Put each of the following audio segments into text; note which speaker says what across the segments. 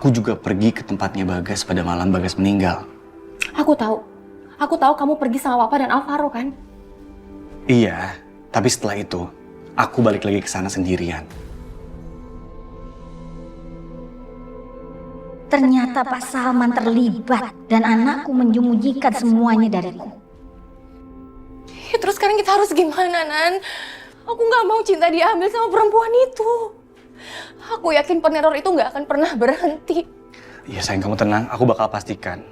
Speaker 1: aku juga pergi ke tempatnya Bagas pada malam Bagas meninggal.
Speaker 2: Aku tahu kamu pergi sama Papa dan Alvaro kan?
Speaker 1: Iya, tapi setelah itu aku balik lagi ke sana sendirian.
Speaker 3: Ternyata Pak Salman terlibat dan anakku menyembunyikan semuanya dariku.
Speaker 2: Ya, terus sekarang kita harus gimana, Nan? Aku nggak mau cinta diambil sama perempuan itu. Aku yakin peneror itu nggak akan pernah berhenti.
Speaker 1: Iya sayang, kamu tenang, aku bakal pastikan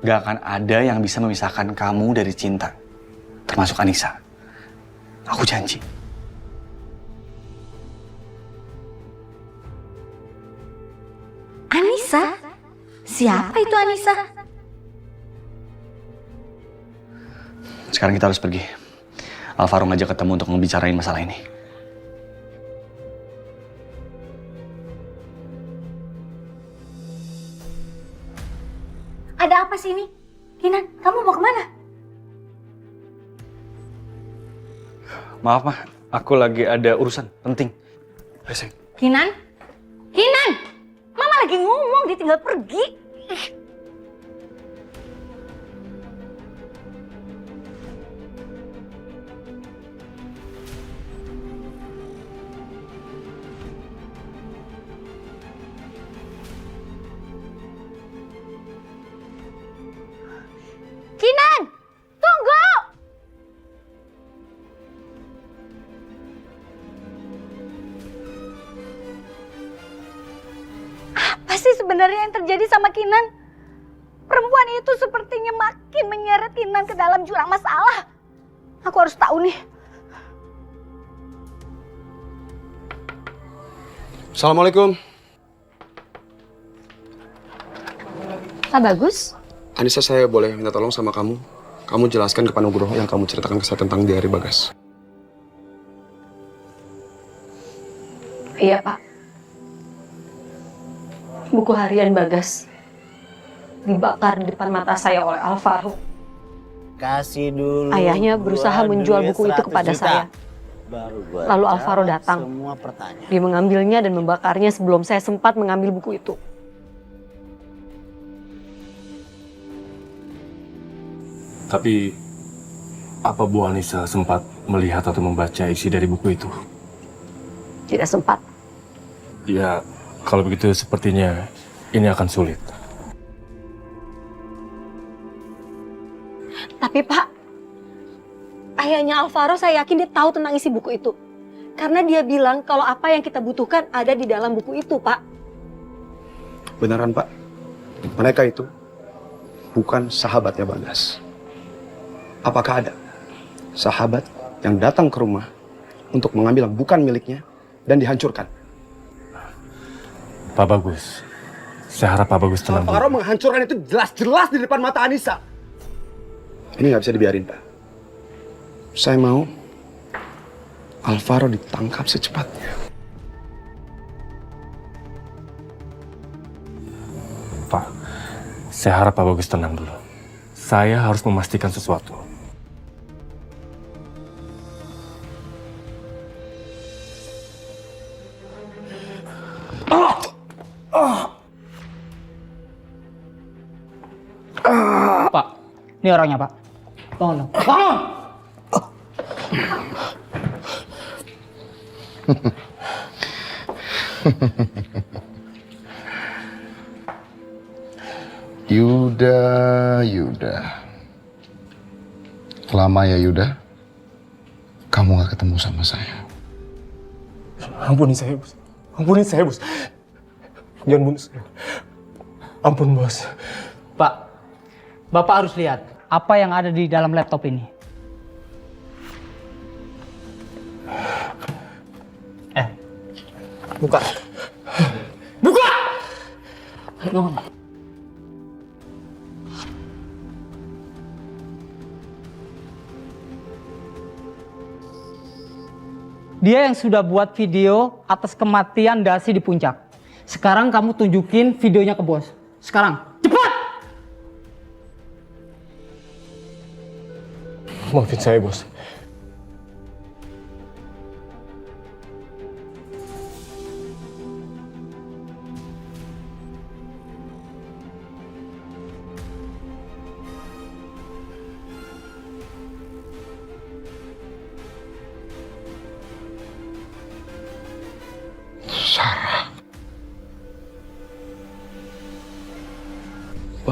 Speaker 1: gak akan ada yang bisa memisahkan kamu dari cinta. Termasuk Anissa. Aku janji.
Speaker 3: Anissa? Siapa itu Anissa?
Speaker 1: Sekarang kita harus pergi. Alvaro ngajak ketemu untuk ngebicarain masalah ini.
Speaker 3: Ada apa sih ini? Kinan, kamu mau kemana?
Speaker 1: Maaf mah, aku lagi ada urusan penting. Ayo sayang.
Speaker 3: Kinan? Kinan! Mama lagi ngomong, dia tinggal pergi. Kinan! Tunggu! Apa sih sebenarnya yang terjadi sama Kinan? Perempuan itu sepertinya makin menyeret Kinan ke dalam jurang masalah. Aku harus tahu nih.
Speaker 4: Assalamualaikum.
Speaker 3: Pak Bagus?
Speaker 4: Anissa, saya boleh minta tolong sama kamu? Kamu jelaskan ke Pak Nugroho yang kamu ceritakan ke saya tentang diari Bagas.
Speaker 2: Iya, Pak. Buku harian Bagas dibakar di depan mata saya oleh Alvaro.
Speaker 5: Kasih dulu.
Speaker 2: Ayahnya berusaha menjual buku itu kepada saya. Lalu Alvaro datang.
Speaker 5: Semua pertanyaan.
Speaker 2: Dia mengambilnya dan membakarnya sebelum saya sempat mengambil buku itu.
Speaker 6: Tapi, apa Bu Anissa sempat melihat atau membaca isi dari buku itu?
Speaker 2: Tidak sempat.
Speaker 6: Ya, kalau begitu sepertinya ini akan sulit.
Speaker 2: Tapi Pak, ayahnya Alvaro saya yakin dia tahu tentang isi buku itu. Karena dia bilang kalau apa yang kita butuhkan ada di dalam buku itu, Pak.
Speaker 4: Beneran, Pak? Mereka itu bukan sahabatnya Bagas. Apakah ada sahabat yang datang ke rumah untuk mengambil yang bukan miliknya dan dihancurkan?
Speaker 6: Pak Bagus, saya harap Pak Bagus tenang
Speaker 4: Alvaro
Speaker 6: dulu.
Speaker 4: menghancurkan itu jelas-jelas di depan mata Anissa. Ini nggak bisa dibiarin, Pak. Saya mau Alvaro ditangkap secepatnya.
Speaker 6: Pak, saya harap Pak Bagus tenang dulu. Saya harus memastikan sesuatu.
Speaker 7: Pak, ini orangnya Pak. Bangun dong. Bangun!
Speaker 8: Yuda. Lama ya Yuda, kamu gak ketemu sama saya.
Speaker 6: Ampuni saya, Bos. Ampuni saya, Bos. Jangan bunuh saya. Ampun, Bos.
Speaker 7: Pak, Bapak harus lihat apa yang ada di dalam laptop ini.
Speaker 6: Buka.
Speaker 7: Buka! Bangun. Dia yang sudah buat video atas kematian Dasi di puncak. Sekarang kamu tunjukin videonya ke bos. Sekarang, cepat!
Speaker 6: Maafin saya, Bos.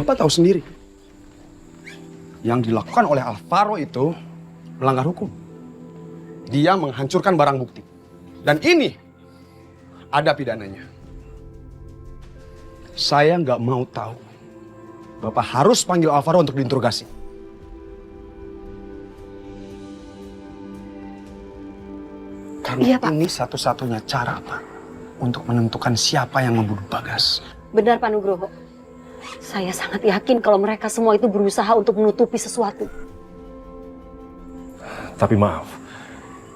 Speaker 4: Bapak tahu sendiri. Yang dilakukan oleh Alvaro itu melanggar hukum. Dia menghancurkan barang bukti. Dan ini ada pidananya. Saya nggak mau tahu. Bapak harus panggil Alvaro untuk diinterogasi. Karena
Speaker 3: Iya, Pak.
Speaker 4: ini satu-satunya cara, Pak, untuk menentukan siapa yang membunuh Bagas.
Speaker 3: Benar, Pak Nugroho. Saya sangat yakin kalau mereka semua itu berusaha untuk menutupi sesuatu.
Speaker 6: Tapi maaf,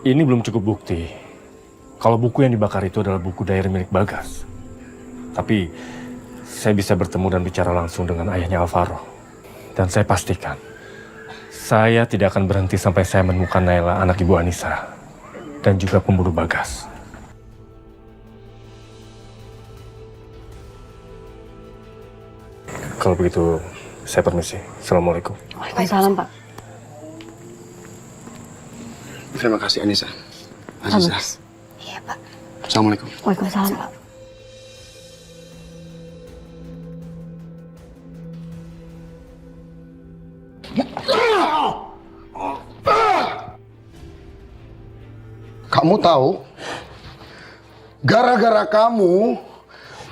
Speaker 6: ini belum cukup bukti. Kalau buku yang dibakar itu adalah buku diary milik Bagas. Tapi saya bisa bertemu dan bicara langsung dengan ayahnya Alvaro. Dan saya pastikan, saya tidak akan berhenti sampai saya menemukan Naila, anak Ibu Anissa. Dan juga pembunuh Bagas. Kalau begitu, saya permisi. Assalamualaikum.
Speaker 3: Waalaikumsalam, Pak.
Speaker 4: Terima kasih, Anissa. Aziza.
Speaker 3: Mas. Iya, Pak.
Speaker 4: Assalamualaikum.
Speaker 3: Waalaikumsalam, Pak.
Speaker 8: Kamu tahu, gara-gara kamu,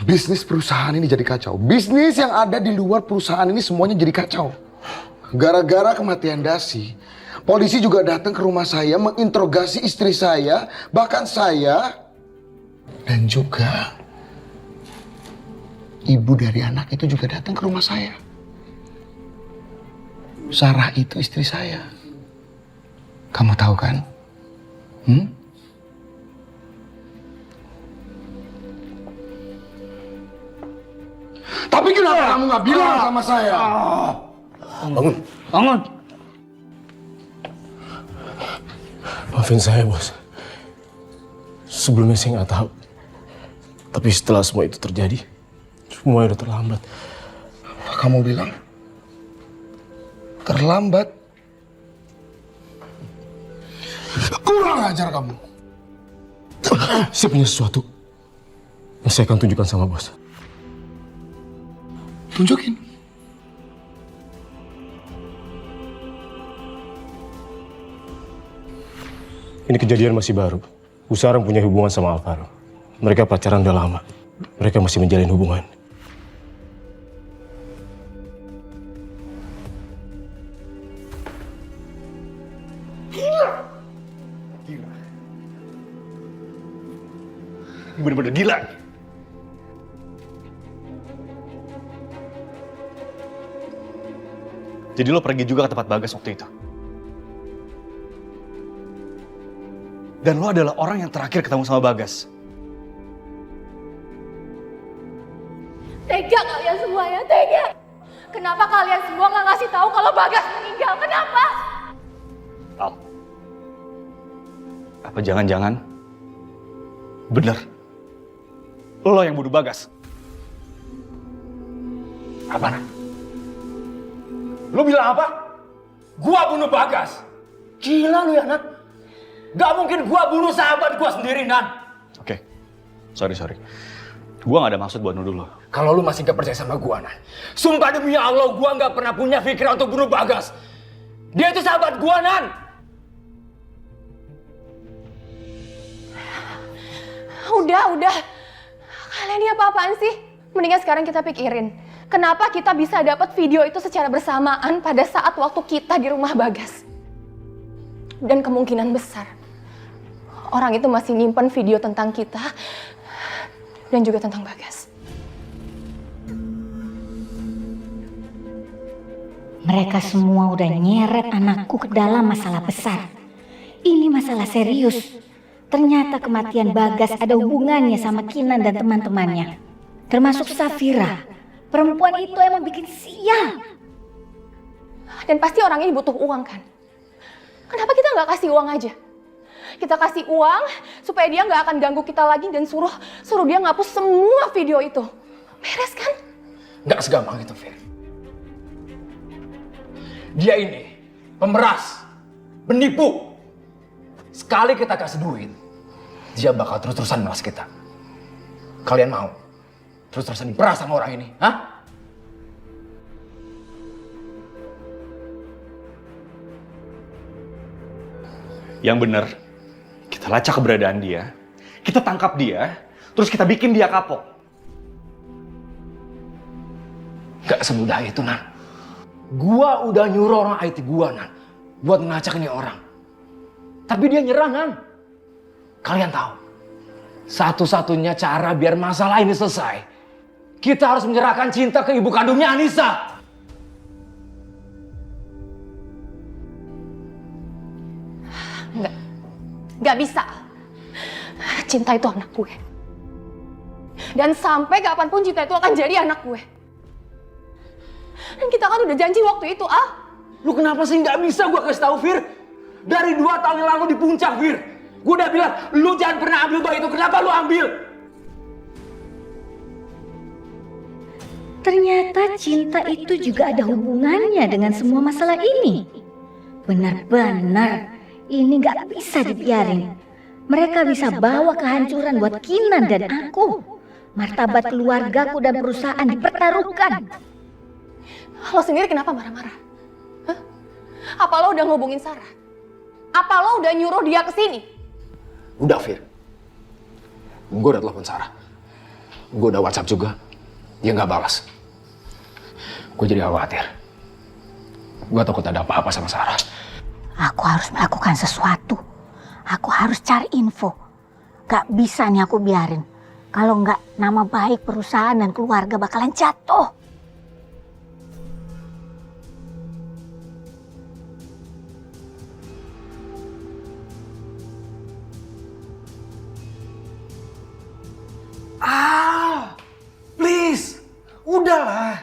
Speaker 8: bisnis perusahaan ini jadi kacau. Bisnis yang ada di luar perusahaan ini semuanya jadi kacau. Gara-gara kematian Dasi, polisi juga datang ke rumah saya menginterogasi istri saya, bahkan saya, dan juga ibu dari anak itu juga datang ke rumah saya. Sarah itu istri saya. Kamu tahu kan? Tapi kenapa kamu nggak bilang sama saya?
Speaker 4: Bangun.
Speaker 7: Bangun.
Speaker 6: Maafin saya, Bos. Sebelumnya saya nggak tahu. Tapi setelah semua itu terjadi, semua udah terlambat.
Speaker 8: Apa kamu bilang? Terlambat? Kurang ajar kamu.
Speaker 6: Saya punya sesuatu yang saya akan tunjukkan sama Bos.
Speaker 8: Tunjukin.
Speaker 6: Ini kejadian masih baru. Bu Sarang punya hubungan sama Alvaro. Mereka pacaran udah lama. Mereka masih menjalin hubungan.
Speaker 1: Bener-bener gila. Jadi lo pergi juga ke tempat Bagas waktu itu. Dan lo adalah orang yang terakhir ketemu sama Bagas.
Speaker 2: Tega kalian semua ya, tega. Kenapa kalian semua nggak ngasih tahu kalau Bagas meninggal? Kenapa?
Speaker 1: Al, apa jangan-jangan bener lo yang bunuh Bagas?
Speaker 9: Apa, Nan? Lu bilang apa? Gua bunuh Bagas. Gila lu ya, Nan. Gak mungkin gua bunuh sahabat gua sendiri, Nan.
Speaker 1: Oke, sorry. Gua gak ada maksud buat nuduh lo.
Speaker 9: Kalau lu masih gak percaya sama gua, Nan. Sumpah demi Allah, gua gak pernah punya pikiran untuk bunuh Bagas. Dia itu sahabat gua, Nan.
Speaker 2: Udah. Kalian ini apa-apaan sih? Mendingan sekarang kita pikirin. Kenapa kita bisa dapat video itu secara bersamaan pada saat waktu kita di rumah Bagas? Dan kemungkinan besar, orang itu masih nyimpen video tentang kita dan juga tentang Bagas.
Speaker 3: Mereka semua udah nyeret anakku ke dalam masalah besar. Ini masalah serius. Ternyata kematian Bagas ada hubungannya sama Kinan dan teman-temannya. Termasuk Safira. Perempuan itu emang bikin sial.
Speaker 2: Dan pasti orang ini butuh uang kan? Kenapa kita nggak kasih uang aja? Kita kasih uang supaya dia nggak akan ganggu kita lagi dan suruh dia ngapus semua video itu. Beres kan?
Speaker 9: Gak segampang itu, Fir. Dia ini pemeras, penipu. Sekali kita kasih duit, dia bakal terus-terusan meras kita. Kalian mau terus-terusan diperas sama orang ini? Hah?
Speaker 1: Yang bener, kita lacak keberadaan dia, kita tangkap dia, terus kita bikin dia kapok.
Speaker 9: Gak semudah itu, Nan. Gua udah nyuruh orang IT gua, Nan, buat ngelacak ini orang. Tapi dia nyerah, Nan. Kalian tahu, satu-satunya cara biar masalah ini selesai, kita harus menyerahkan Cinta ke ibu kandungnya Anissa.
Speaker 2: Gak bisa. Cinta itu anak gue. Dan sampai kapanpun Cinta itu akan jadi anak gue. Dan kita kan udah janji waktu itu, Al.
Speaker 9: Lu kenapa sih nggak bisa gua kasih tahu, Fir? Dari 2 tahun yang lalu di puncak, Fir. Gua udah bilang, lu jangan pernah ambil bayi itu. Kenapa lu ambil?
Speaker 3: Ternyata Cinta itu juga ada hubungannya dengan semua masalah ini. Benar-benar, ini gak bisa dibiarin. Mereka bisa bawa kehancuran buat Kinan dan aku. Martabat keluargaku dan perusahaan dipertaruhkan.
Speaker 2: Lo sendiri kenapa marah-marah? Hah? Apa lo udah ngubungin Sarah? Apa lo udah nyuruh dia ke sini?
Speaker 9: Udah, Fir. Gue udah telepon Sarah. Gue udah WhatsApp juga. Dia nggak balas. Gue jadi khawatir. Gue takut ada apa-apa sama Sarah.
Speaker 3: Aku harus melakukan sesuatu. Aku harus cari info. Gak bisa nih aku biarin. Kalau nggak, nama baik perusahaan dan keluarga bakalan jatuh.
Speaker 1: Please, udahlah.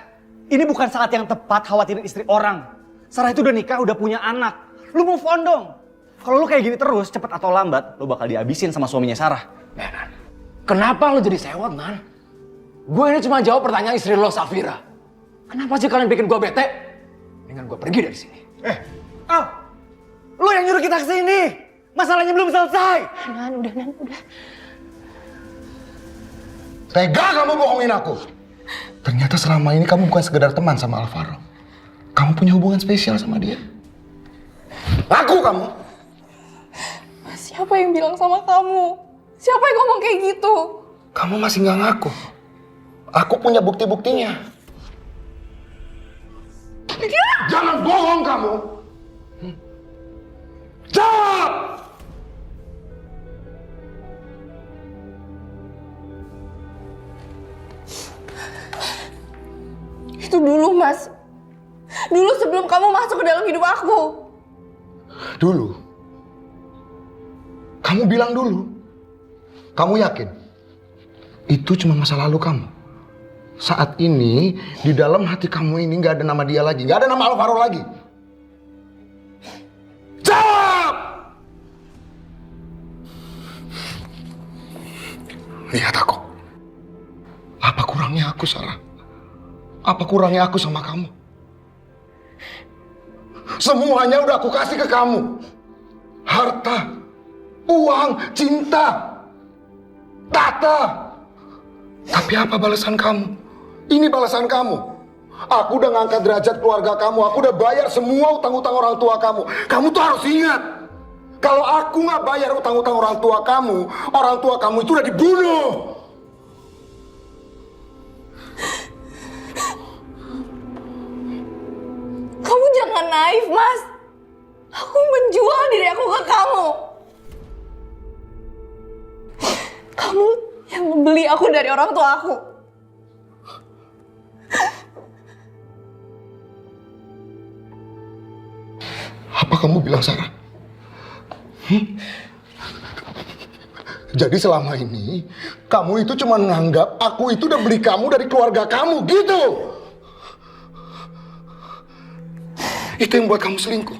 Speaker 1: Ini bukan saat yang tepat khawatirin istri orang. Sarah itu udah nikah, udah punya anak. Lu move on dong. Kalau lu kayak gini terus, cepet atau lambat, lu bakal dihabisin sama suaminya Sarah.
Speaker 9: Nan, kenapa lo jadi sewot, Nan? Gue ini cuma jawab pertanyaan istri lo, Safira. Kenapa sih kalian bikin gue bete? Dengan gue pergi dari sini.
Speaker 1: Lu yang nyuruh kita kesini. Masalahnya belum selesai.
Speaker 2: Nan, udah.
Speaker 8: Tega kamu bohongin aku. Ternyata selama ini kamu bukan sekedar teman sama Alvaro. Kamu punya hubungan spesial sama dia. Aku kamu.
Speaker 2: Siapa yang bilang sama kamu? Siapa yang ngomong kayak gitu?
Speaker 8: Kamu masih nggak ngaku. Aku punya bukti-buktinya. Jangan bohong kamu. Jawab!
Speaker 2: Itu dulu, Mas. Dulu sebelum kamu masuk ke dalam hidup aku.
Speaker 8: Dulu. Kamu bilang dulu. Kamu yakin? Itu cuma masa lalu kamu. Saat ini, di dalam hati kamu ini gak ada nama dia lagi. Gak ada nama Alvaro lagi. Jawab! Lihat aku. Apa kurangnya aku, Sarah? Apa kurangnya aku sama kamu? Semuanya udah aku kasih ke kamu. Harta, uang, cinta, tata. Tapi apa balasan kamu? Ini balasan kamu. Aku udah ngangkat derajat keluarga kamu. Aku udah bayar semua utang-utang orang tua kamu. Kamu tuh harus ingat. Kalau aku nggak bayar utang-utang orang tua kamu itu udah dibunuh.
Speaker 2: Kamu jangan naif, Mas. Aku menjual diri aku ke kamu. Kamu yang membeli aku dari orang tua aku.
Speaker 8: Apa kamu bilang, Sarah? Jadi selama ini, kamu itu cuma menganggap aku itu udah beli kamu dari keluarga kamu, gitu? Itu yang buat kamu selingkuh.